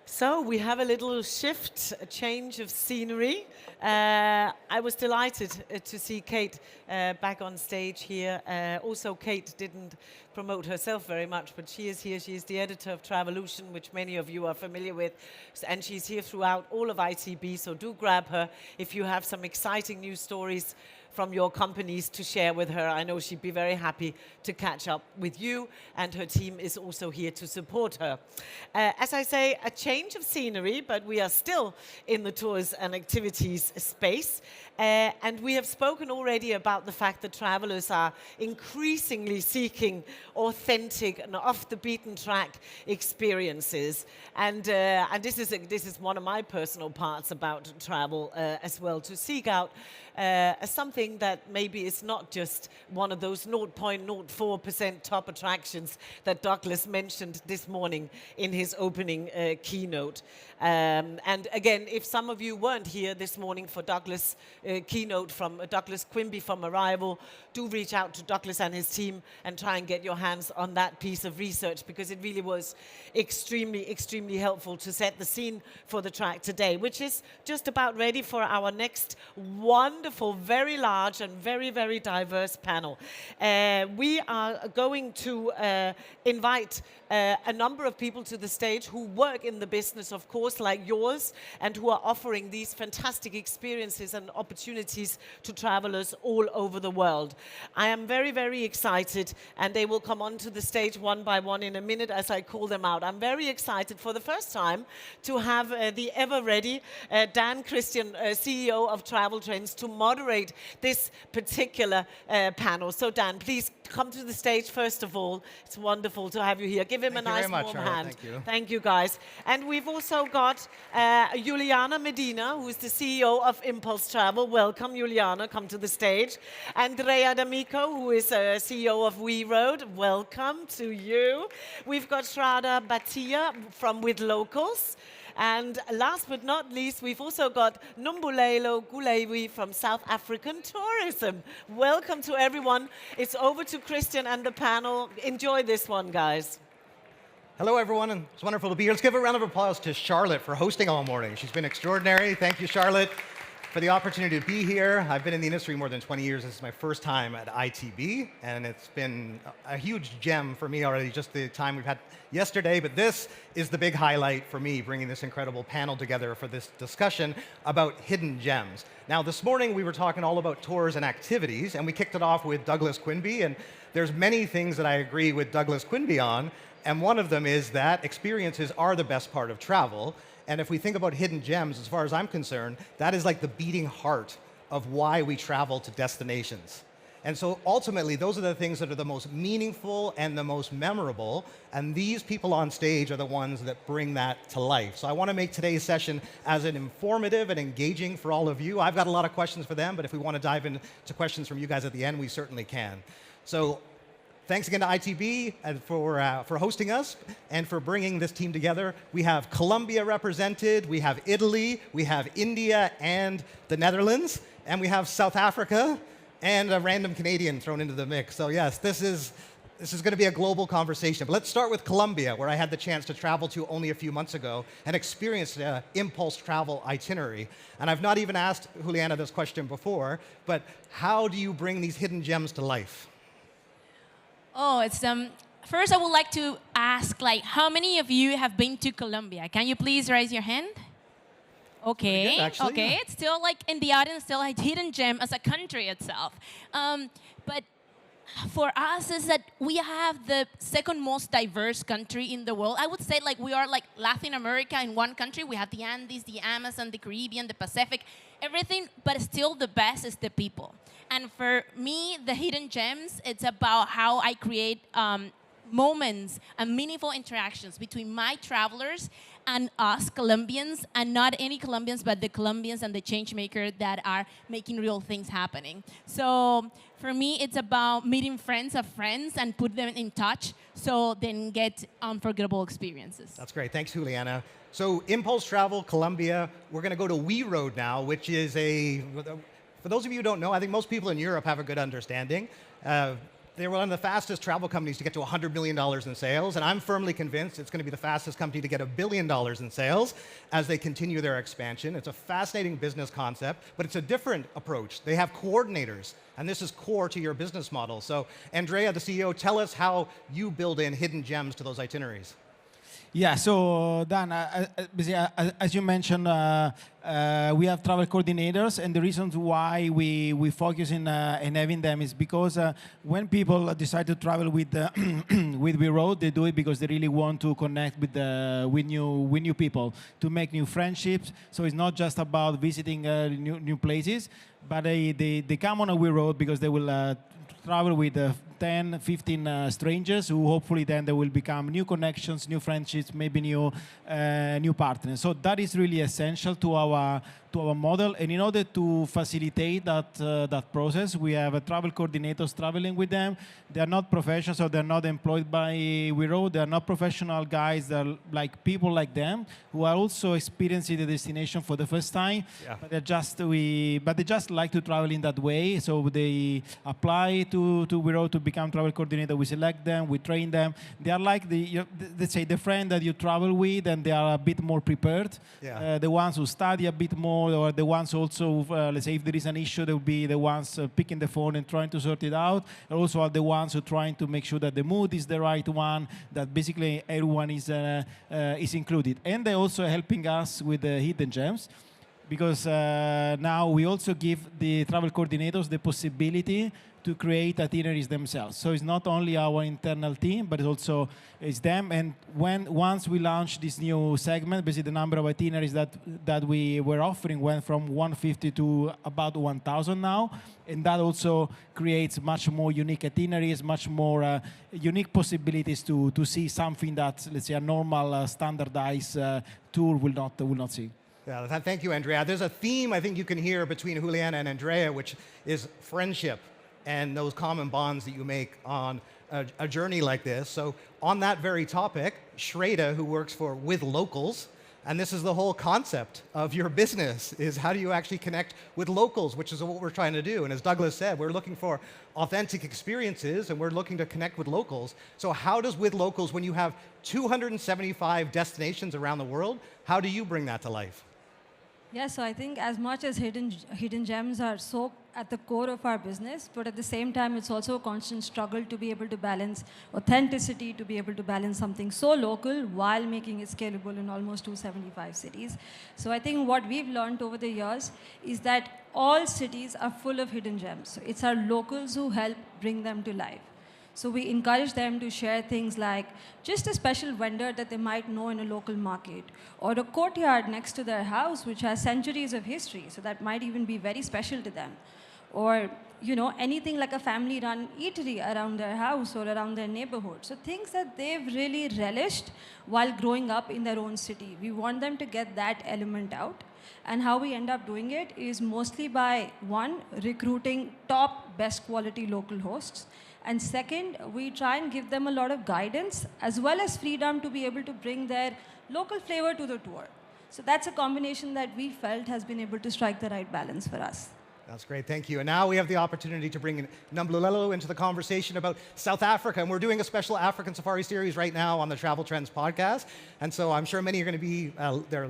So we have a little shift, a change of scenery. I was delighted to see Kate back on stage here. Also, Kate didn't promote herself very much, but she is here. She is the editor of Travolution, which many of you are familiar with, and she's here throughout all of ITB, so do grab her if you have some exciting news stories from your companies to share with her. I know she'd be very happy to catch up with you, and her team is also here to support her. As I say, a change of scenery, but we are still in the tours and activities space. And we have spoken already about the fact that travelers are increasingly seeking authentic and off the beaten track experiences. And this is one of my personal parts about travel as well, to seek out something that maybe is not just one of those 0.04% top attractions that Douglas mentioned this morning in his opening keynote. And again, if some of you weren't here this morning for Douglas' keynote from Douglas Quimby from Arrival, do reach out to Douglas and his team and try and get your hands on that piece of research, because it really was extremely, extremely helpful to set the scene for the track today, which is just about ready for our next wonderful, very large and very, very diverse panel. We are going to invite a number of people to the stage who work in the business, of course, like yours, and who are offering these fantastic experiences and opportunities to travelers all over the world. I am very, very excited, and they will come onto the stage one by one in a minute as I call them out. I'm very excited for the first time to have the ever-ready Dan Christian, CEO of Travel Trends, to moderate this particular panel. So Dan, please come to the stage first of all. It's wonderful to have you here. Give him a nice warm hand. Thank you. Thank you, guys. And we've also got Juliana Medina, who is the CEO of Impulse Travel. Welcome, Juliana. Come to the stage. Andrea D'Amico, who is CEO of WeRoad. Welcome to you. We've got Shraddha Bhatia from With Locals. And last but not least, we've also got Numbulelo Gulewi from South African Tourism. Welcome to everyone. It's over to Christian and the panel. Enjoy this one, guys. Hello, everyone, and it's wonderful to be here. Let's give a round of applause to Charlotte for hosting all morning. She's been extraordinary. Thank you, Charlotte, for the opportunity to be here. I've been in the industry more than 20 years. This is my first time at ITB, and it's been a huge gem for me already, just the time we've had yesterday. But this is the big highlight for me, bringing this incredible panel together for this discussion about hidden gems. Now, this morning we were talking all about tours and activities, and we kicked it off with Douglas Quimby, and there's many things that I agree with Douglas Quimby on, and one of them is that experiences are the best part of travel. And if we think about hidden gems, as far as I'm concerned, that is like the beating heart of why we travel to destinations. And so ultimately, those are the things that are the most meaningful and the most memorable, and these people on stage are the ones that bring that to life. So I want to make today's session as an informative and engaging for all of you. I've got a lot of questions for them, but if we want to dive into questions from you guys at the end, we certainly can. So thanks again to ITB for hosting us and for bringing this team together. We have Colombia represented, we have Italy, we have India and the Netherlands, and we have South Africa and a random Canadian thrown into the mix. So yes, this is going to be a global conversation. But let's start with Colombia, where I had the chance to travel to only a few months ago and experienced an impulse travel itinerary. And I've not even asked Juliana this question before, but how do you bring these hidden gems to life? Oh, it's first I would like to ask, like, how many of you have been to Colombia? Can you please raise your hand? Okay, good, actually, okay. yeah. It's still like in the audience, still a hidden gem as a country itself. But for us is that we have the second most diverse country in the world. I would say like we are like Latin America in one country. We have the Andes, the Amazon, the Caribbean, the Pacific, everything, but still the best is the people. And for me, the hidden gems, it's about how I create moments and meaningful interactions between my travelers and us Colombians, and not any Colombians, but the Colombians and the change makers that are making real things happening. So for me, it's about meeting friends of friends and put them in touch so they can get unforgettable experiences. That's great. Thanks, Juliana. So Impulse Travel, Colombia, we're going to go to WeRoad now, which is for those of you who don't know, I think most people in Europe have a good understanding. They're one of the fastest travel companies to get to $100 million in sales, and I'm firmly convinced it's going to be the fastest company to get $1 billion in sales as they continue their expansion. It's a fascinating business concept, but it's a different approach. They have coordinators, and this is core to your business model. So, Andrea, the CEO, tell us how you build in hidden gems to those itineraries. Yeah, so Dan, basically, as you mentioned, we have travel coordinators, and the reasons why we focus in having them is because when people decide to travel with with WeRoad, they do it because they really want to connect with new people, to make new friendships. So it's not just about visiting new places, but they come on a WeRoad because they will travel with 10, 15 strangers who hopefully then they will become new connections, new friendships, maybe new partners. So that is really essential to our model. And in order to facilitate that process, we have travel coordinators traveling with them. They are not professionals, so they're not employed by WeRoad. They are not professional guys. They're like people like them who are also experiencing the destination for the first time. Yeah. But they just like to travel in that way. So they apply to WeRoad to become travel coordinator. We select them, we train them. They are like let's say the friend that you travel with, and they are a bit more prepared. Yeah. The ones who study a bit more, or the ones also, let's say if there is an issue, they will be the ones picking the phone and trying to sort it out. And also are the ones who are trying to make sure that the mood is the right one, that basically everyone is included. And they're also helping us with the hidden gems, because now we also give the travel coordinators the possibility to create itineraries themselves. So it's not only our internal team, but it's them. And once we launched this new segment, basically the number of itineraries that we were offering went from 150 to about 1,000 now. And that also creates much more unique itineraries, much more unique possibilities to see something that, let's say, a normal standardized tour will not see. Yeah, thank you, Andrea. There's a theme I think you can hear between Juliana and Andrea, which is friendship and those common bonds that you make on a journey like this. So on that very topic, Shreda, who works for With Locals, and this is the whole concept of your business, is how do you actually connect with locals, which is what we're trying to do. And as Douglas said, we're looking for authentic experiences, and we're looking to connect with locals. So how does With Locals, when you have 275 destinations around the world, how do you bring that to life? Yeah, so I think as much as hidden gems are so at the core of our business, but at the same time, it's also a constant struggle to be able to balance authenticity, to be able to balance something so local while making it scalable in almost 275 cities. So I think what we've learned over the years is that all cities are full of hidden gems. So it's our locals who help bring them to life. So we encourage them to share things like just a special vendor that they might know in a local market, or a courtyard next to their house which has centuries of history, so that might even be very special to them. Or anything like a family-run eatery around their house or around their neighborhood. So things that they've really relished while growing up in their own city. We want them to get that element out. And how we end up doing it is mostly by, one, recruiting top, best quality local hosts. And second, we try and give them a lot of guidance as well as freedom to be able to bring their local flavor to the tour. So that's a combination that we felt has been able to strike the right balance for us. That's great, thank you. And now we have the opportunity to bring Numbulelo into the conversation about South Africa. And we're doing a special African Safari series right now on the Travel Trends podcast. And so I'm sure many are going to be there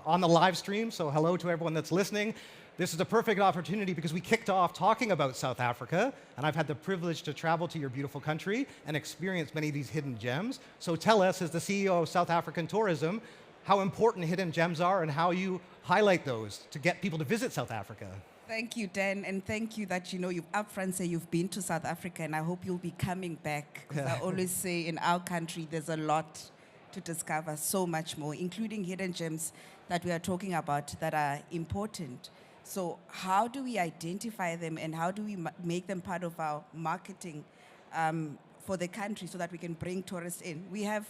on the live stream. So hello to everyone that's listening. This is a perfect opportunity because we kicked off talking about South Africa, and I've had the privilege to travel to your beautiful country and experience many of these hidden gems. So tell us, as the CEO of South African Tourism, how important hidden gems are and how you highlight those to get people to visit South Africa. Thank you, Dan, and thank you that you've upfront say you've been to South Africa, and I hope you'll be coming back. Because I always say in our country there's a lot to discover, so much more, including hidden gems that we are talking about that are important. So how do we identify them, and how do we make them part of our marketing for the country so that we can bring tourists in? We have,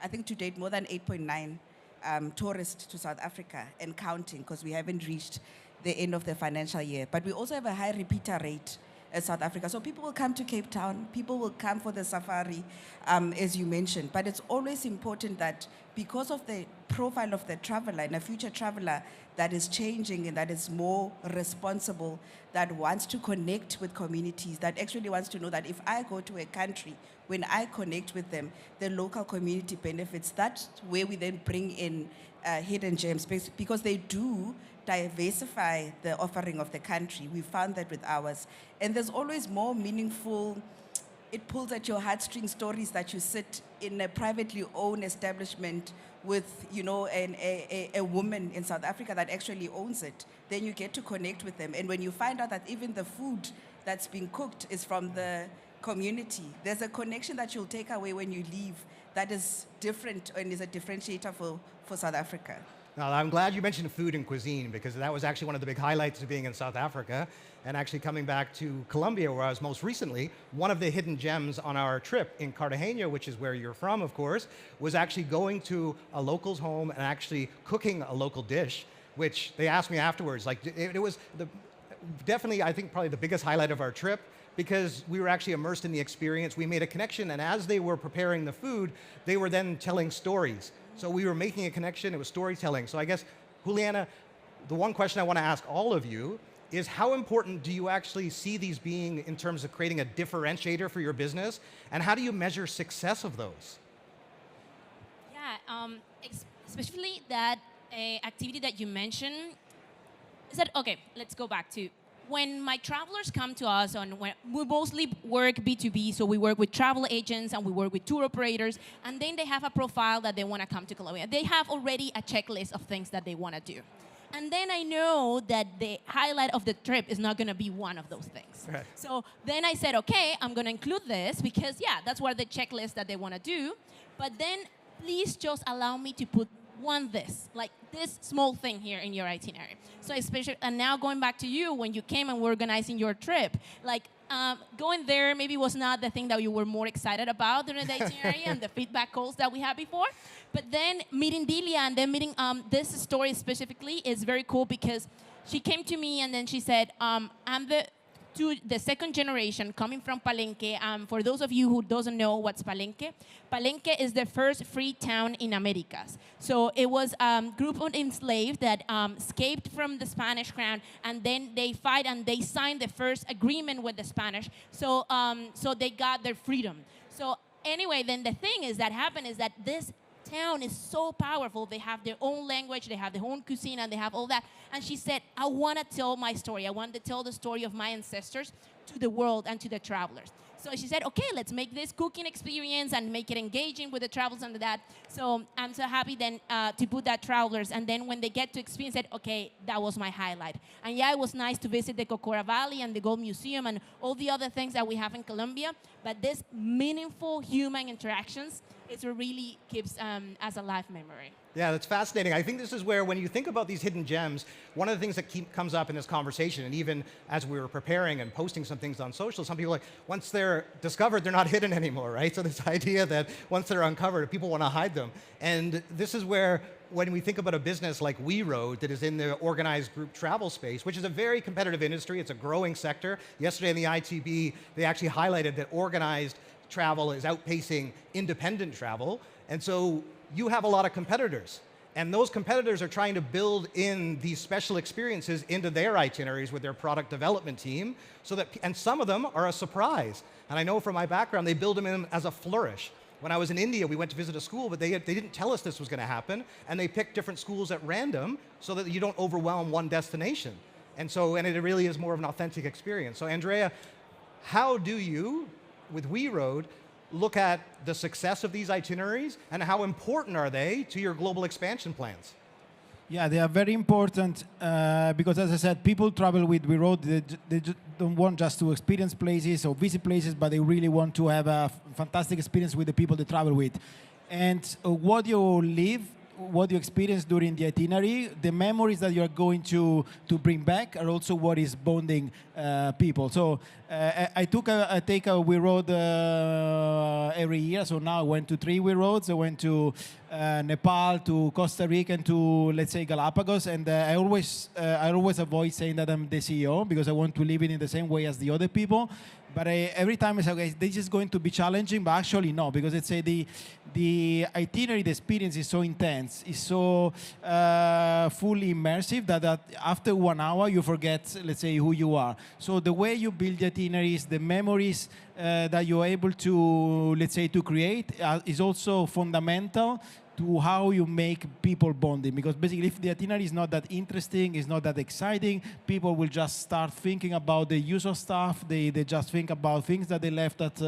I think to date, more than 8.9 tourists to South Africa and counting, because we haven't reached the end of the financial year. But we also have a high repeater rate in South Africa. So people will come to Cape Town, people will come for the safari, as you mentioned. But it's always important that because of the profile of the traveler and a future traveler that is changing and that is more responsible, that wants to connect with communities, that actually wants to know that if I go to a country, when I connect with them, the local community benefits. That's where we then bring in hidden gems, because they do diversify the offering of the country. We found that with ours. And there's always more meaningful, it pulls at your heartstring stories that you sit in a privately owned establishment with, you know, a woman in South Africa that actually owns it. Then you get to connect with them. And when you find out that even the food that's being cooked is from the community, there's a connection that you'll take away when you leave that is different and is a differentiator for South Africa. Now, I'm glad you mentioned food and cuisine, because that was actually one of the big highlights of being in South Africa, and actually coming back to Colombia, where I was most recently. One of the hidden gems on our trip in Cartagena, which is where you're from, of course, was actually going to a local's home and actually cooking a local dish, which they asked me afterwards. Like, it was definitely, I think, probably the biggest highlight of our trip, because we were actually immersed in the experience. We made a connection, and as they were preparing the food, they were then telling stories. So we were making a connection, it was storytelling. So I guess, Juliana, the one question I want to ask all of you is, how important do you actually see these being in terms of creating a differentiator for your business, and how do you measure success of those? Yeah, especially that activity that you mentioned, is that, okay, let's go back to, when my travelers come to us, we mostly work B2B, so we work with travel agents and we work with tour operators, and then they have a profile that they want to come to Colombia. They have already a checklist of things that they want to do. And then I know that the highlight of the trip is not going to be one of those things. Right. So then I said, okay, I'm going to include this because, yeah, that's what the checklist that they want to do. But then please just allow me to put like this small thing here in your itinerary. So especially, and now going back to you, when you came and were organizing your trip, like going there maybe was not the thing that you were more excited about during the itinerary and the feedback calls that we had before. But then meeting Delia and then meeting this story specifically is very cool, because she came to me and then she said, I'm the second generation coming from Palenque. For those of you who doesn't know what's Palenque, Palenque is the first free town in Americas. So it was a group of enslaved that escaped from the Spanish crown, and then they fight and they signed the first agreement with the Spanish. So, so they got their freedom. So anyway, then the thing is that happened is that this town is so powerful. They have their own language, they have their own cuisine, and they have all that. And she said, I want to tell my story. I want to tell the story of my ancestors to the world and to the travelers. So she said, okay, let's make this cooking experience and make it engaging with the travelers and that. So I'm so happy then to put that travelers. And then when they get to experience it, okay, that was my highlight. And yeah, it was nice to visit the Cocora Valley and the Gold Museum and all the other things that we have in Colombia. But this meaningful human interactions, it really keeps as a life memory. Yeah, that's fascinating. I think this is where, when you think about these hidden gems, one of the things that comes up in this conversation, and even as we were preparing and posting some things on social, some people are like, once they're discovered, they're not hidden anymore, right? So this idea that once they're uncovered, people want to hide them. And this is where, when we think about a business like WeRoad that is in the organized group travel space, which is a very competitive industry, it's a growing sector. Yesterday in the ITB, they actually highlighted that organized travel is outpacing independent travel. And so you have a lot of competitors, and those competitors are trying to build in these special experiences into their itineraries with their product development team, so that, and some of them are a surprise. And I know from my background, they build them in as a flourish. When I was in India, we went to visit a school, but they didn't tell us this was going to happen, and they picked different schools at random so that you don't overwhelm one destination. And so, and it really is more of an authentic experience. So Andrea, how do you, with WeRoad, look at the success of these itineraries, and how important are they to your global expansion plans? Yeah, they are very important because, as I said, people travel with WeRoad. They don't want just to experience places or visit places, but they really want to have a fantastic experience with the people they travel with. And what you live, what you experience during the itinerary, the memories that you are going to bring back are also what is bonding people. So I take a WeRoad every year. So now I went to 3 WeRoads. I went to Nepal, to Costa Rica, and to, let's say, Galapagos. And I always avoid saying that I'm the CEO, because I want to live it in the same way as the other people. But every time I say, okay, this is going to be challenging, but actually no, because it's the the itinerary, the experience is so intense, is so fully immersive that after 1 hour you forget, let's say, who you are. So the way you build the itineraries, the memories that you're able to, let's say, to create is also fundamental to how you make people bonding. Because basically, if the itinerary is not that interesting, is not that exciting, people will just start thinking about the usual stuff. They just think about things that they left at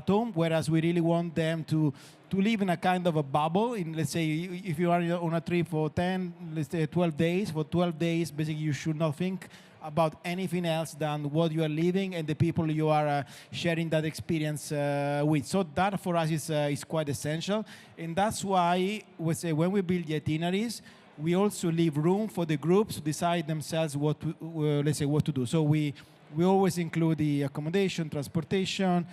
home. Whereas we really want them to live in a kind of a bubble. In, let's say, if you are on a trip for 10, let's say 12 days, for 12 days, basically you should not think about anything else than what you are living and the people you are sharing that experience with. So that for us is quite essential. And that's why we say when we build the itineraries, we also leave room for the groups to decide themselves what to, let's say, what to do. So we always include the accommodation, transportation,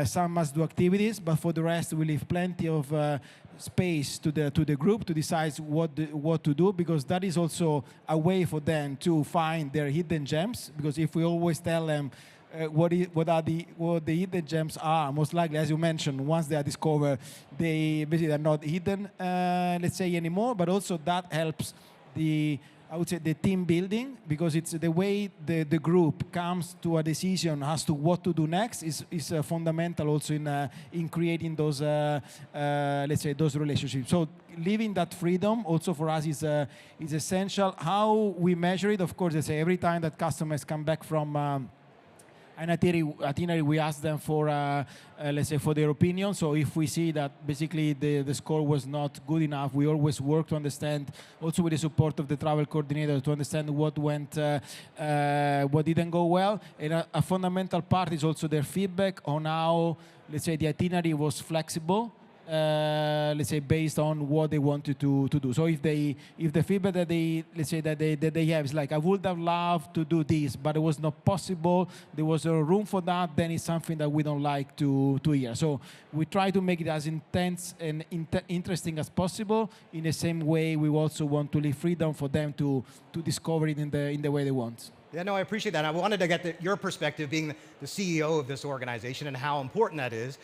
some must-do activities, but for the rest we leave plenty of space to the group to decide what to do, because that is also a way for them to find their hidden gems. Because if we always tell them what the hidden gems are, most likely, as you mentioned, once they are discovered, they basically are not hidden, let's say, anymore. But also that helps I would say the team building, because it's the way the group comes to a decision as to what to do next is fundamental also in creating those let's say those relationships. So leaving that freedom also for us is essential. How we measure it, of course, let's say every time that customers come back from an itinerary, we ask them for, let's say, for their opinion. So if we see that basically the score was not good enough, we always work to understand, also with the support of the travel coordinator, to understand what went, what didn't go well. And a fundamental part is also their feedback on how, let's say, the itinerary was flexible. Let's say based on what they wanted to do. So if the feedback that they, let's say, that they have is like, I would have loved to do this, but it was not possible, there was a room for that, then it's something that we don't like to hear. So we try to make it as intense and interesting as possible. In the same way, we also want to leave freedom for them to discover it in the way they want. Yeah, no, I appreciate that. I wanted to get your perspective, being the CEO of this organization, and how important that is.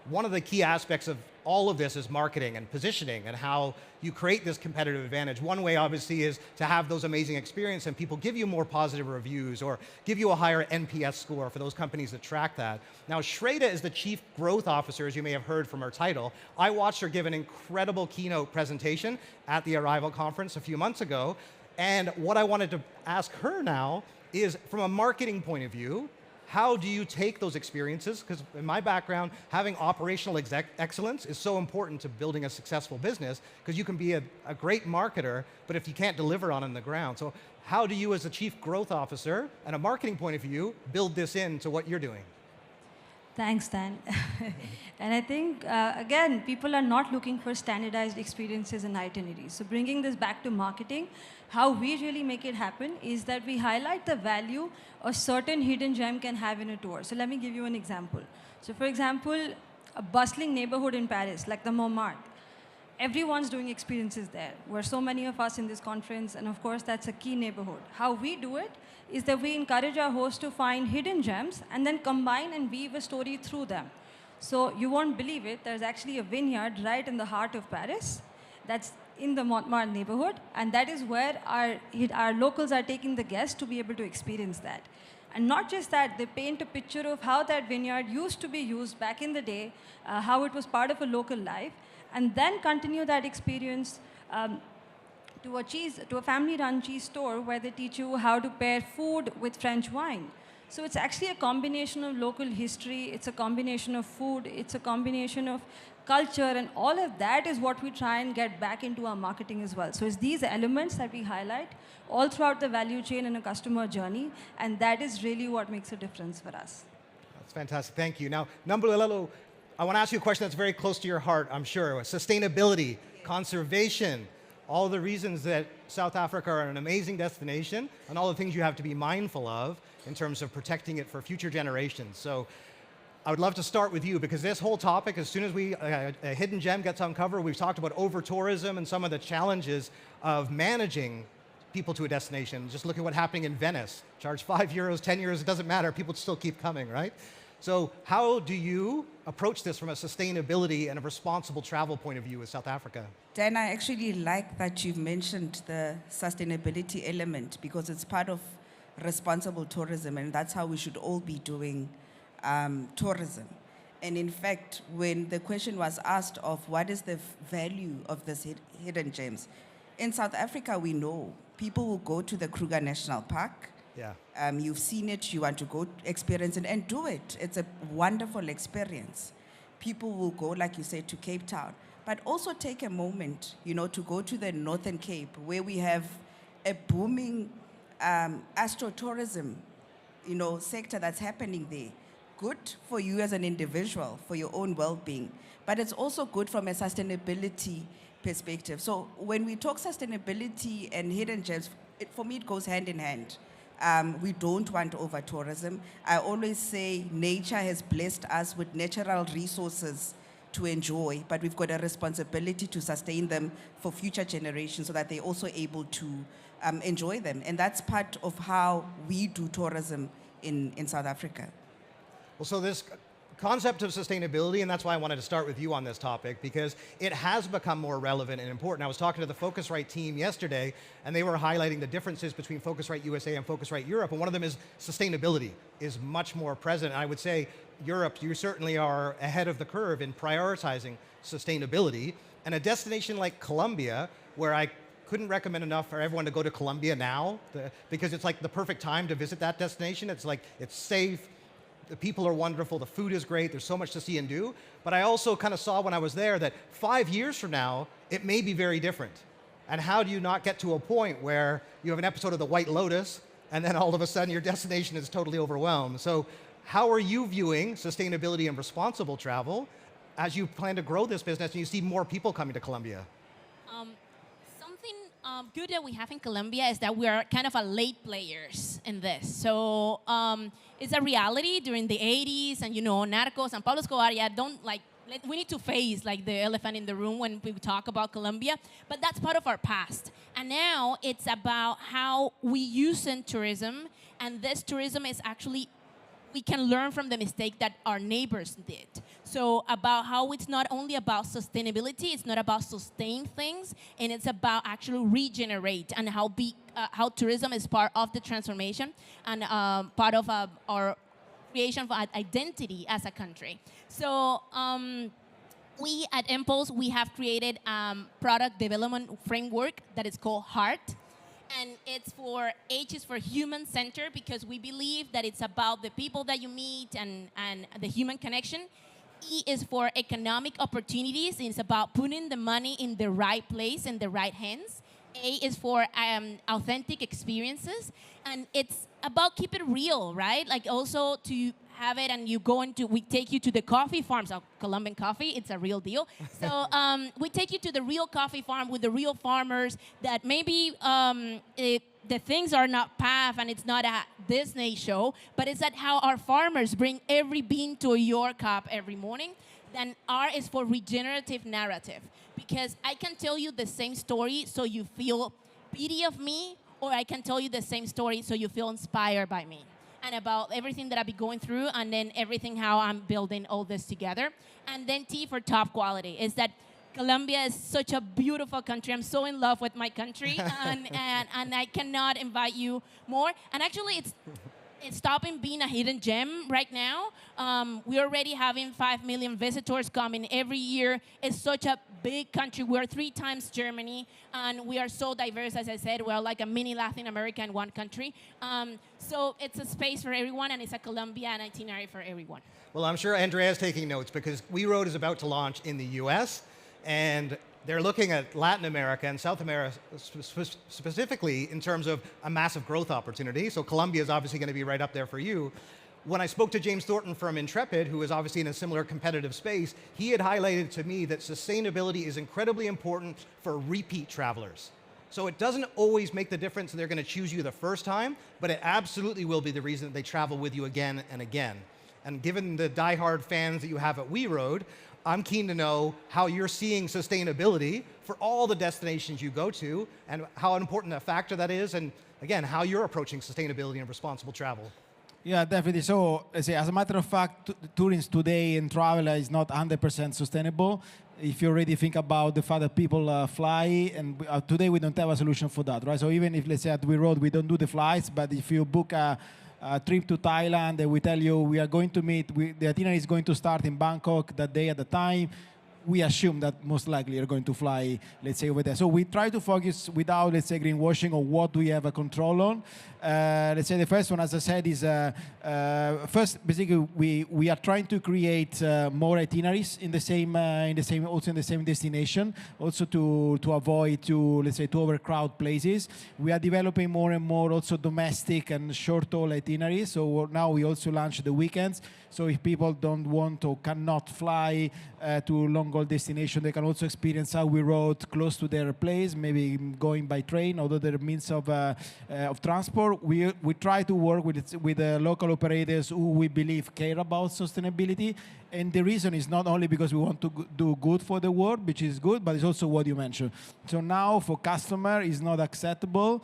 One of the key aspects of all of this is marketing and positioning and how you create this competitive advantage. One way, obviously, is to have those amazing experiences and people give you more positive reviews or give you a higher NPS score for those companies that track that. Now, Shreya is the Chief Growth Officer, as you may have heard from her title. I watched her give an incredible keynote presentation at the Arrival Conference a few months ago. And what I wanted to ask her now is, from a marketing point of view, how do you take those experiences? Because in my background, having operational excellence is so important to building a successful business, because you can be a great marketer, but if you can't deliver on the ground. So how do you, as a Chief Growth Officer and a marketing point of view, build this into what you're doing? Thanks, Dan. And I think, again, people are not looking for standardized experiences and itineraries. So bringing this back to marketing, how we really make it happen is that we highlight the value a certain hidden gem can have in a tour. So let me give you an example. So for example, a bustling neighborhood in Paris, like the Montmartre, everyone's doing experiences there. We're so many of us in this conference, and of course, that's a key neighborhood. How we do it is that we encourage our hosts to find hidden gems and then combine and weave a story through them. So you won't believe it, there's actually a vineyard right in the heart of Paris that's in the Montmartre neighborhood, and that is where our locals are taking the guests to be able to experience that. And not just that, they paint a picture of how that vineyard used to be used back in the day, how it was part of a local life, and then continue that experience to a family-run cheese store where they teach you how to pair food with French wine. So it's actually a combination of local history, it's a combination of food, it's a combination of culture, and all of that is what we try and get back into our marketing as well. So it's these elements that we highlight all throughout the value chain in a customer journey, and that is really what makes a difference for us. That's fantastic. Thank you. Now, Nambulelo, I want to ask you a question that's very close to your heart, I'm sure. Sustainability, conservation, all the reasons that South Africa are an amazing destination, and all the things you have to be mindful of in terms of protecting it for future generations. So I would love to start with you, because this whole topic, as soon as a hidden gem gets uncovered, we've talked about over-tourism and some of the challenges of managing people to a destination. Just look at what's happening in Venice. Charge €5, €10, it doesn't matter, people still keep coming, right? So how do you approach this from a sustainability and a responsible travel point of view with South Africa? Dan, I actually like that you've mentioned the sustainability element because it's part of responsible tourism, and that's how we should all be doing tourism. And in fact, when the question was asked of what is the value of this hidden gems, in South Africa, we know people will go to the Kruger National Park. Yeah. You've seen it, you want to go experience it and do it. It's a wonderful experience. People will go, like you said, to Cape Town, but also take a moment, to go to the Northern Cape where we have a booming astrotourism, sector that's happening there. Good for you as an individual, for your own well-being, but it's also good from a sustainability perspective. So when we talk sustainability and hidden gems, for me, it goes hand in hand. We don't want over-tourism. I always say nature has blessed us with natural resources to enjoy, but we've got a responsibility to sustain them for future generations so that they're also able to enjoy them. And that's part of how we do tourism in South Africa. Well, so this concept of sustainability, and that's why I wanted to start with you on this topic, because it has become more relevant and important. I was talking to the Focusrite team yesterday, and they were highlighting the differences between Focusrite USA and Focusrite Europe, and one of them is sustainability is much more present. And I would say Europe, you certainly are ahead of the curve in prioritizing sustainability. And a destination like Colombia, where I couldn't recommend enough for everyone to go to Colombia now, because it's like the perfect time to visit that destination. It's like, it's safe, the people are wonderful, the food is great, there's so much to see and do. But I also kind of saw when I was there that 5 years from now, it may be very different. And how do you not get to a point where you have an episode of The White Lotus, and then all of a sudden your destination is totally overwhelmed? So how are you viewing sustainability and responsible travel as you plan to grow this business and you see more people coming to Colombia? Something good that we have in Colombia is that we are kind of a late players in this. So it's a reality during the 80s and, Narcos and Pablo Escobar, we need to face like the elephant in the room when we talk about Colombia, but that's part of our past. And now it's about how we use in tourism, and this tourism is actually, we can learn from the mistake that our neighbors did. So about how it's not only about sustainability, it's not about sustain things, and it's about actually regenerate, and how tourism is part of the transformation and part of our creation of identity as a country. So we at Impulse, we have created product development framework that is called HEART. And it's for H is for human centered, because we believe that it's about the people that you meet and the human connection. E is for economic opportunities, and it's about putting the money in the right place, in the right hands. A is for authentic experiences, and it's about keep it real, right? Like also to have it, and we take you to the coffee farms of Colombian coffee. It's a real deal. So we take you to the real coffee farm with the real farmers that maybe the things are not PAF and it's not a Disney show, but it's that how our farmers bring every bean to your cup every morning. Then R is for regenerative narrative, because I can tell you the same story so you feel pity of me, or I can tell you the same story so you feel inspired by me and about everything that I've been going through, and then everything how I'm building all this together. And then T for top quality is that Colombia is such a beautiful country. I'm so in love with my country, and I cannot invite you more. And actually, it's stopping being a hidden gem right now. We're already having 5 million visitors coming every year. It's such a big country. We're 3 times Germany, and we are so diverse. As I said, we're like a mini Latin America in one country. So it's a space for everyone, and it's a Colombian itinerary for everyone. Well, I'm sure Andrea's taking notes, because WeRoad is about to launch in the US, and they're looking at Latin America and South America specifically in terms of a massive growth opportunity. So Colombia is obviously going to be right up there for you. When I spoke to James Thornton from Intrepid, who is obviously in a similar competitive space, he had highlighted to me that sustainability is incredibly important for repeat travelers. So it doesn't always make the difference that they're going to choose you the first time, but it absolutely will be the reason that they travel with you again and again. And given the diehard fans that you have at WeRoad, I'm keen to know how you're seeing sustainability for all the destinations you go to, and how important a factor that is, and again, how you're approaching sustainability and responsible travel. Yeah, definitely. So, let's say, as a matter of fact, tourism today and travel is not 100% sustainable. If you already think about the fact that people fly, and today we don't have a solution for that, right? So even if, let's say, at WeRoad, we don't do the flights, but if you book a trip to Thailand, and we tell you we are going to meet, the itinerary is going to start in Bangkok that day at the time, we assume that most likely you're going to fly, let's say, over there. So we try to focus without, let's say, greenwashing on what we have a control on. Let's say the first one, as I said, is first, basically, we are trying to create more itineraries also in the same destination, also to avoid let's say, to overcrowd places. We are developing more and more also domestic and short-haul itineraries. So now we also launch the weekends. So if people don't want or cannot fly to long-haul destination, they can also experience how WeRoad close to their place, maybe going by train or other means of transport. We try to work with local operators who we believe care about sustainability. And the reason is not only because we want to do good for the world, which is good, but it's also what you mentioned. So now for customer, it's not acceptable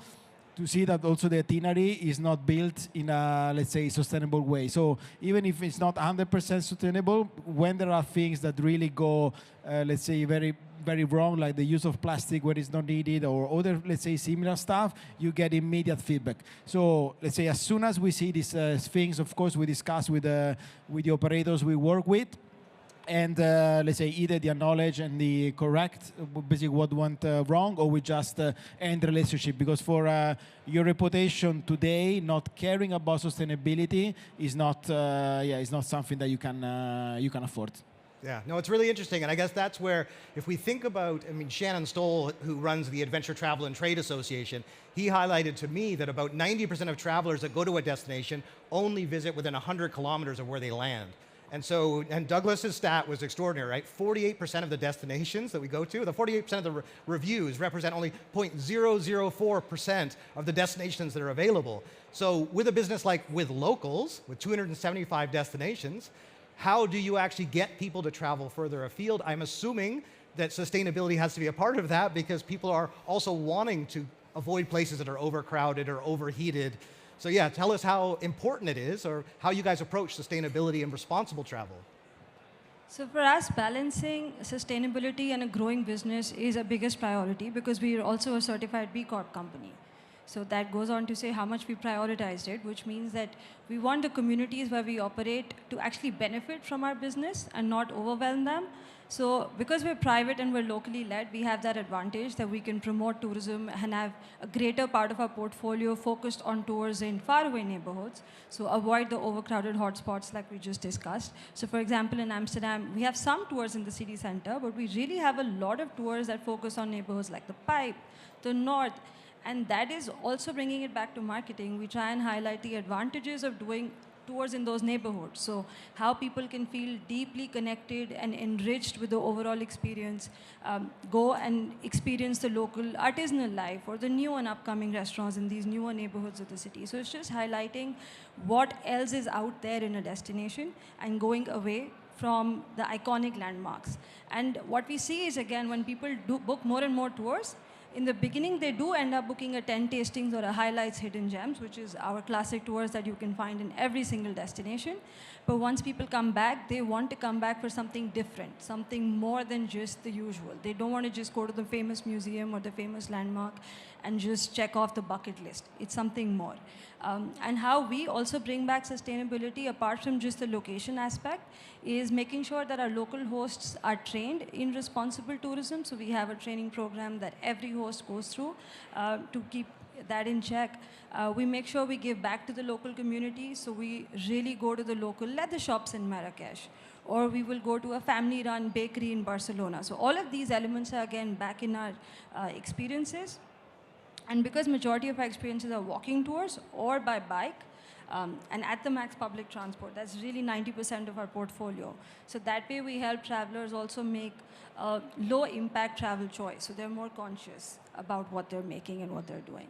to see that also the itinerary is not built in a, let's say, sustainable way. So even if it's not 100% sustainable, when there are things that really go, let's say, very, very wrong, like the use of plastic where it's not needed or other, let's say, similar stuff, you get immediate feedback. So let's say as soon as we see these things, of course, we discuss with the operators we work with, and let's say either the knowledge and the correct, basically what went wrong, or we just end the relationship. Because for your reputation today, not caring about sustainability is not, is not something that you can afford. Yeah, no, it's really interesting. And I guess that's where, if we think about, I mean, Shannon Stoll, who runs the Adventure Travel and Trade Association, he highlighted to me that about 90% of travelers that go to a destination only visit within 100 kilometers of where they land. And so, and Douglas's stat was extraordinary, right? 48% of the destinations that we go to, the 48% of the reviews represent only 0.004% of the destinations that are available. So with a business like With Locals, with 275 destinations, how do you actually get people to travel further afield? I'm assuming that sustainability has to be a part of that, because people are also wanting to avoid places that are overcrowded or overheated. So yeah, tell us how important it is, or how you guys approach sustainability and responsible travel. So for us, balancing sustainability and a growing business is a biggest priority, because we are also a certified B Corp company. So that goes on to say how much we prioritized it, which means that we want the communities where we operate to actually benefit from our business and not overwhelm them. So because we're private and we're locally led, we have that advantage that we can promote tourism and have a greater part of our portfolio focused on tours in faraway neighborhoods. So avoid the overcrowded hotspots like we just discussed. So for example, in Amsterdam, we have some tours in the city center, but we really have a lot of tours that focus on neighborhoods like the Pipe, the North. And that is also bringing it back to marketing. We try and highlight the advantages of doing tours in those neighborhoods. So how people can feel deeply connected and enriched with the overall experience. Go and experience the local artisanal life or the new and upcoming restaurants in these newer neighborhoods of the city. So it's just highlighting what else is out there in a destination and going away from the iconic landmarks. And what we see is, again, when people do book more and more tours, in the beginning, they do end up booking a 10 tastings or a highlights hidden gems, which is our classic tours that you can find in every single destination. But once people come back, they want to come back for something different, something more than just the usual. They don't want to just go to the famous museum or the famous landmark and just check off the bucket list. It's something more. And how we also bring back sustainability, apart from just the location aspect, is making sure that our local hosts are trained in responsible tourism. So we have a training program that every host goes through to keep that in check. We make sure we give back to the local community. So we really go to the local leather shops in Marrakesh, or we will go to a family-run bakery in Barcelona. So all of these elements are, again, back in our experiences. And because majority of our experiences are walking tours or by bike, and at the max public transport, that's really 90% of our portfolio. So that way we help travelers also make a low impact travel choice. So they're more conscious about what they're making and what they're doing.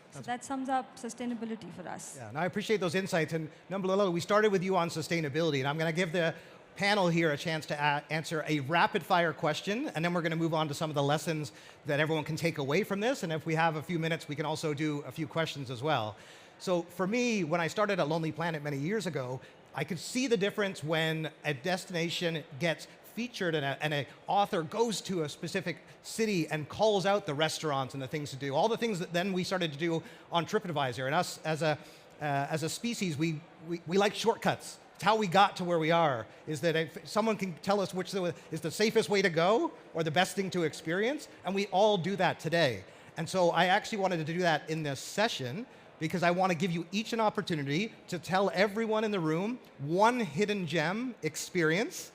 So that sums up sustainability for us. Yeah, and I appreciate those insights. And Nambalolo, we started with you on sustainability, and I'm going to give the panel here a chance to answer a rapid fire question, and then we're going to move on to some of the lessons that everyone can take away from this. And if we have a few minutes, we can also do a few questions as well. So for me, when I started at Lonely Planet many years ago, I could see the difference when a destination gets featured and an author goes to a specific city and calls out the restaurants and the things to do. All the things that then we started to do on TripAdvisor. And us as a species, we like shortcuts. It's how we got to where we are, is that if someone can tell us which is the safest way to go or the best thing to experience, and we all do that today. And so I actually wanted to do that in this session because I want to give you each an opportunity to tell everyone in the room one hidden gem experience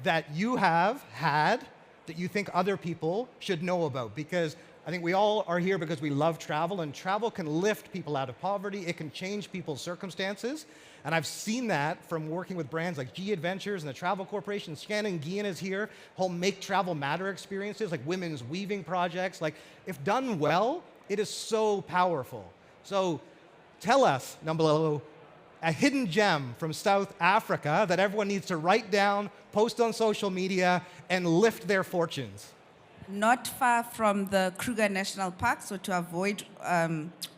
that you have had that you think other people should know about. Because I think we all are here because we love travel, and travel can lift people out of poverty. It can change people's circumstances. And I've seen that from working with brands like G Adventures and the Travel Corporation. Shannon Guillen is here. Whole Make Travel Matter experiences, like women's weaving projects. Like, if done well, it is so powerful. So tell us, down below, a hidden gem from South Africa that everyone needs to write down, post on social media, and lift their fortunes. Not far from the Kruger National Park, so to avoid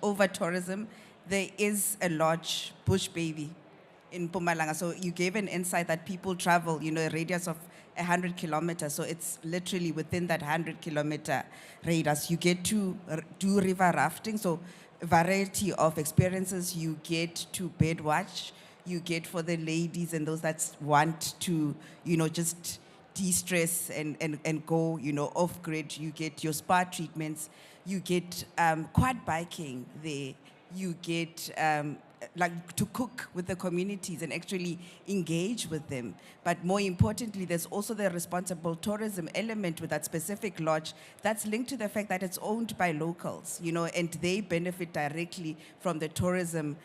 over-tourism, there is a lodge, Bush Baby, in Mpumalanga. So you gave an insight that people travel, a radius of 100 kilometers. So it's literally within that 100-kilometer radius. You get to do river rafting, so a variety of experiences. You get to bed watch. You get, for the ladies and those that want to, just de-stress and go, off-grid. You get your spa treatments. You get quad biking there. You get to cook with the communities and actually engage with them. But more importantly, there's also the responsible tourism element with that specific lodge that's linked to the fact that it's owned by locals, and they benefit directly from the tourism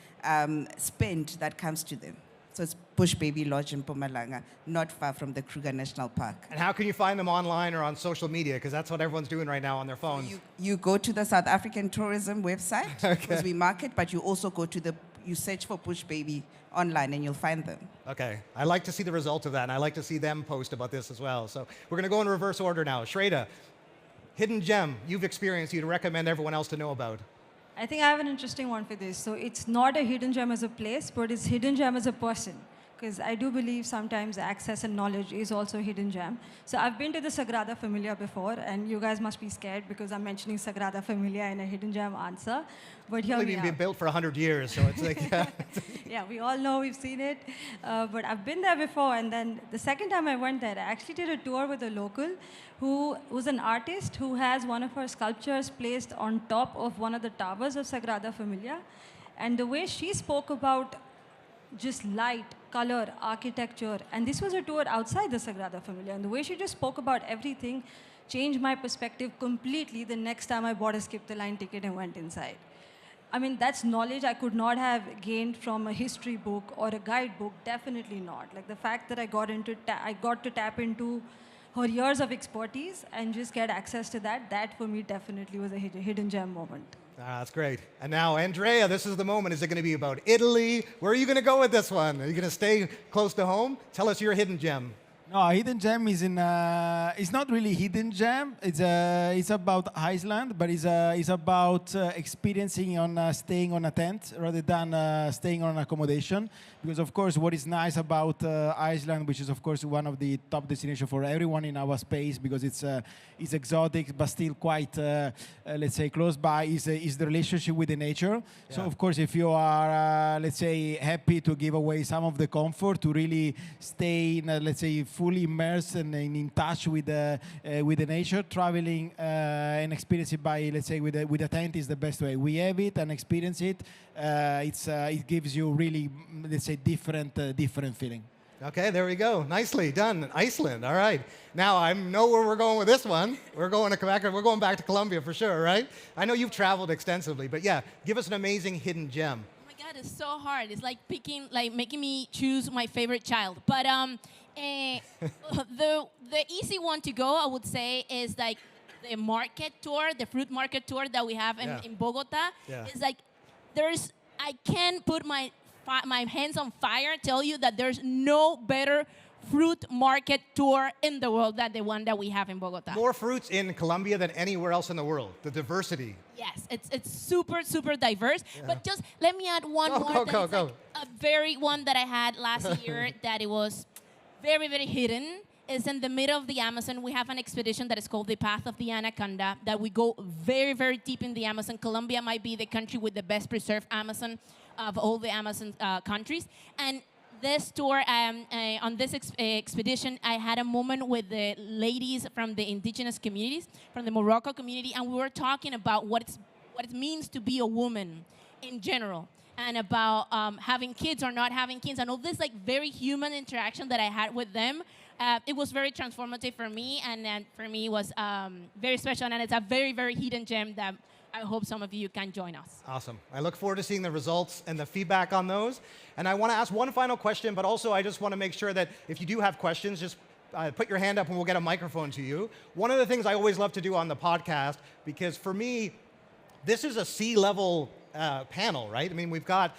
spend that comes to them. So it's Bush Baby Lodge in Mpumalanga, not far from the Kruger National Park. And how can you find them online or on social media? Because that's what everyone's doing right now on their phones. You go to the South African tourism website, because we market, but you also go to you search for Bush Baby online and you'll find them. Okay, I like to see the result of that, and I like to see them post about this as well. So we're going to go in reverse order now. Shraddha, hidden gem you've experienced you'd recommend everyone else to know about? I think I have an interesting one for this. So it's not a hidden gem as a place, but it's hidden gem as a person. Because I do believe sometimes access and knowledge is also a hidden gem. So I've been to the Sagrada Familia before, and you guys must be scared because I'm mentioning Sagrada Familia in a hidden gem answer. But here we are. It's been built for 100 years, so it's like... Yeah, we all know, we've seen it. But I've been there before, and then the second time I went there, I actually did a tour with a local who was an artist who has one of her sculptures placed on top of one of the towers of Sagrada Familia. And the way she spoke about just light, color, architecture, and this was a tour outside the Sagrada Familia, and the way she just spoke about everything changed my perspective completely the next time I bought a skip the line ticket and went inside. I mean, that's knowledge I could not have gained from a history book or a guidebook, definitely not. Like the fact that I got to tap into her years of expertise and just get access to that for me definitely was a hidden gem moment. That's great. And now, Andrea, this is the moment. Is it going to be about Italy? Where are you going to go with this one? Are you going to stay close to home? Tell us your hidden gem. No, hidden gem is in. It's not really hidden gem. It's about Iceland, but it's about experiencing on staying on a tent rather than staying on accommodation. Because of course, what is nice about Iceland, which is of course one of the top destinations for everyone in our space, because it's exotic but still quite let's say close by, is the relationship with the nature. Yeah. So of course, if you are let's say happy to give away some of the comfort to really stay in, let's say, fully immersed and in touch with the nature, traveling and experience it by, let's say, with a tent is the best way. We have it and experience it. It gives you really, let's say, different feeling. Okay, there we go. Nicely done. Iceland. All right. Now I know where we're going with this one. We're going back to Colombia for sure, right? I know you've traveled extensively, but yeah, give us an amazing hidden gem. Oh my God, it's so hard. It's like making me choose my favorite child. But the easy one to go, I would say, is like the market tour, the fruit market tour that we have in Bogota. Yeah. It's like I can put my hands on fire, tell you that there's no better fruit market tour in the world than the one that we have in Bogota. More fruits in Colombia than anywhere else in the world. The diversity. Yes, it's super, super diverse. But just let me add one more. Go. A very one that I had last year that it was very, very hidden. Is in the middle of the Amazon. We have an expedition that is called the Path of the Anaconda that we go very, very deep in the Amazon. Colombia might be the country with the best preserved Amazon of all the Amazon countries. And this tour, on this expedition, I had a moment with the ladies from the indigenous communities, from the Morocco community, and we were talking about what it means to be a woman in general, and about having kids or not having kids, and all this like very human interaction that I had with them. It was very transformative for me, and for me it was very special, and it's a very, very hidden gem that I hope some of you can join us. Awesome. I look forward to seeing the results and the feedback on those. And I want to ask one final question, but also I just want to make sure that if you do have questions, just put your hand up and we'll get a microphone to you. One of the things I always love to do on the podcast, because for me, this is a C-level panel, right? I mean, we've got,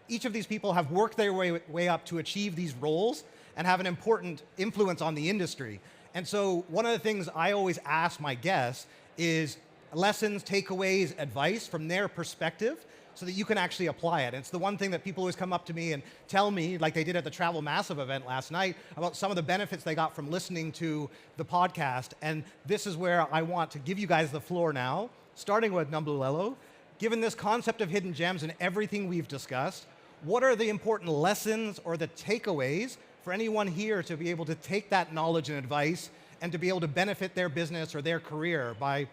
each of these people have worked their way up to achieve these roles and have an important influence on the industry. And so one of the things I always ask my guests is lessons, takeaways, advice from their perspective so that you can actually apply it. And it's the one thing that people always come up to me and tell me, like they did at the Travel Massive event last night, about some of the benefits they got from listening to the podcast. And this is where I want to give you guys the floor now, starting with Nambulelo. Given this concept of hidden gems and everything we've discussed, what are the important lessons or the takeaways for anyone here to be able to take that knowledge and advice and to be able to benefit their business or their career by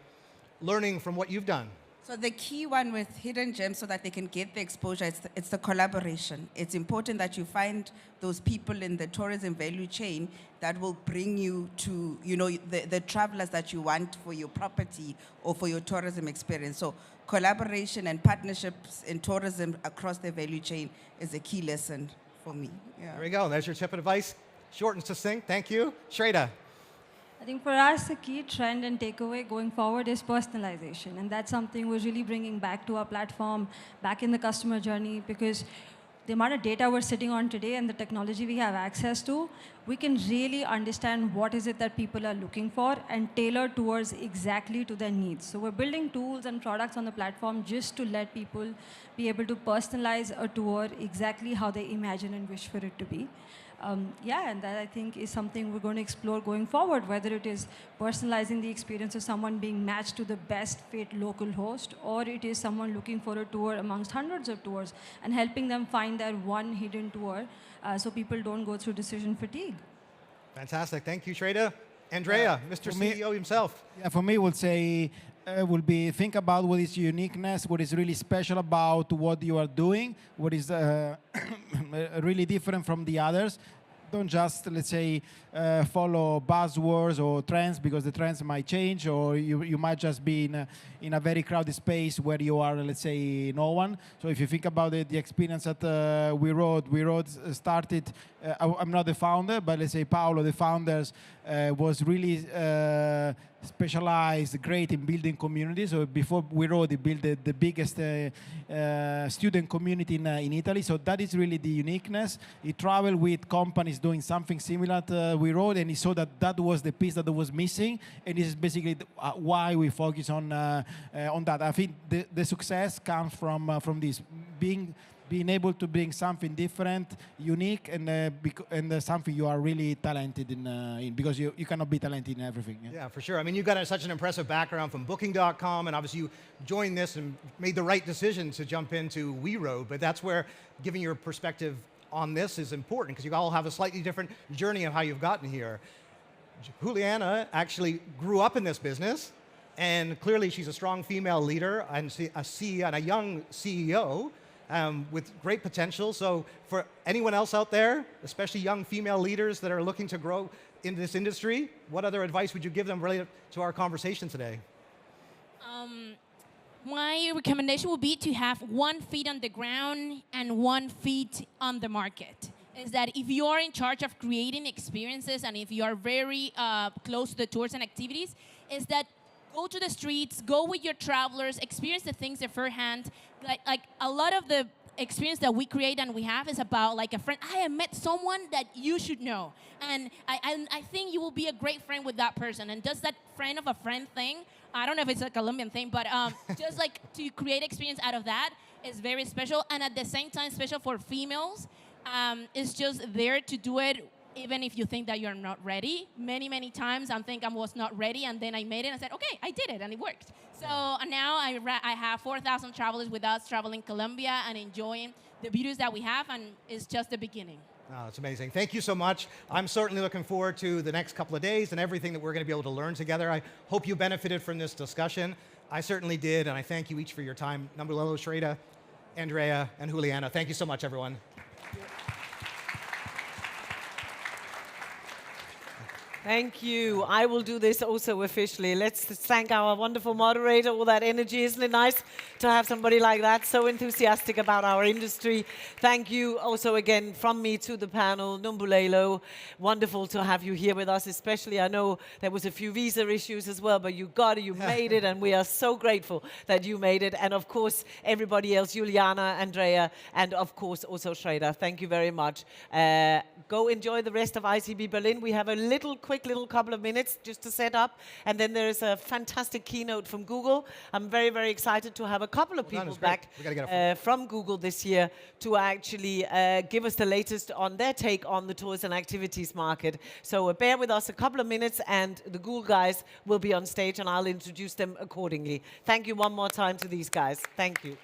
learning from what you've done? So the key one with hidden gems so that they can get the exposure, it's the collaboration. It's important that you find those people in the tourism value chain that will bring you to, the travelers that you want for your property or for your tourism experience. So collaboration and partnerships in tourism across the value chain is a key lesson for me. Yeah. There we go. There's your tip of advice. Short and succinct. Thank you. Shreda. I think for us, the key trend and takeaway going forward is personalization. And that's something we're really bringing back to our platform, back in the customer journey, because the amount of data we're sitting on today and the technology we have access to, we can really understand what is it that people are looking for and tailor towards exactly to their needs. So we're building tools and products on the platform just to let people be able to personalize a tour exactly how they imagine and wish for it to be. And that I think is something we're going to explore going forward, whether it is personalizing the experience of someone being matched to the best fit local host, or it is someone looking for a tour amongst hundreds of tours and helping them find their one hidden tour so people don't go through decision fatigue. Fantastic. Thank you, Shreda. Andrea, Mr. CEO himself. Yeah, for me, I would say, think about what is uniqueness, what is really special about what you are doing, what is really different from the others. Don't just, let's say, follow buzzwords or trends, because the trends might change, or you might just be in a very crowded space where you are, let's say, no one. So if you think about the experience at WeRoad started, I'm not the founder, but let's say Paolo, the founders, was really specialized, great in building communities. So before WeRoad, he built the biggest student community in Italy. So that is really the uniqueness. He traveled with companies doing something similar to WeRoad, and he saw that was the piece that was missing. And this is basically why we focus on that. I think the success comes from this, being able to bring something different, unique, and something you are really talented in, because you cannot be talented in everything. Yeah, for sure. I mean, you've got such an impressive background from Booking.com, and obviously you joined this and made the right decision to jump into WeRoad, but that's where giving your perspective on this is important, because you all have a slightly different journey of how you've gotten here. Juliana actually grew up in this business, and clearly she's a strong female leader and a young CEO, with great potential. So for anyone else out there, especially young female leaders that are looking to grow in this industry, what other advice would you give them related to our conversation today? My recommendation would be to have 1 foot on the ground and 1 foot on the market. Is that if you are in charge of creating experiences and if you are very close to the tours and activities, is that go to the streets, go with your travelers, experience the things firsthand. Like a lot of the experience that we create and we have is about like a friend. I have met someone that you should know, and I think you will be a great friend with that person. And just that friend of a friend thing, I don't know if it's a Colombian thing, but just like to create experience out of that is very special, and at the same time special for females. It's just there to do it even if you think that you're not ready. Many times I think I was not ready, and then I made it and I said, okay, I did it, and it worked. So now I have 4,000 travelers with us traveling Colombia and enjoying the beauties that we have, and it's just the beginning. Oh, that's amazing. Thank you so much. I'm certainly looking forward to the next couple of days and everything that we're going to be able to learn together. I hope you benefited from this discussion. I certainly did, and I thank you each for your time. Nambulelo, Shreda, Andrea, and Juliana. Thank you so much, everyone. Thank you. I will do this also officially. Let's thank our wonderful moderator. All that energy, isn't it nice to have somebody like that, so enthusiastic about our industry. Thank you also again from me to the panel. Numbulelo, wonderful to have you here with us, especially. I know there was a few visa issues as well, but you got it, you made it, and we are so grateful that you made it. And of course, everybody else, Juliana, Andrea, and of course also Shreda. Thank you very much. Go enjoy the rest of ICB Berlin. We have a quick little couple of minutes just to set up, and then there is a fantastic keynote from Google. I'm very excited to have a couple of people back from Google this year to actually give us the latest on their take on the tours and activities market. So bear with us a couple of minutes, and the Google guys will be on stage, and I'll introduce them accordingly. Thank you one more time to these guys. Thank you.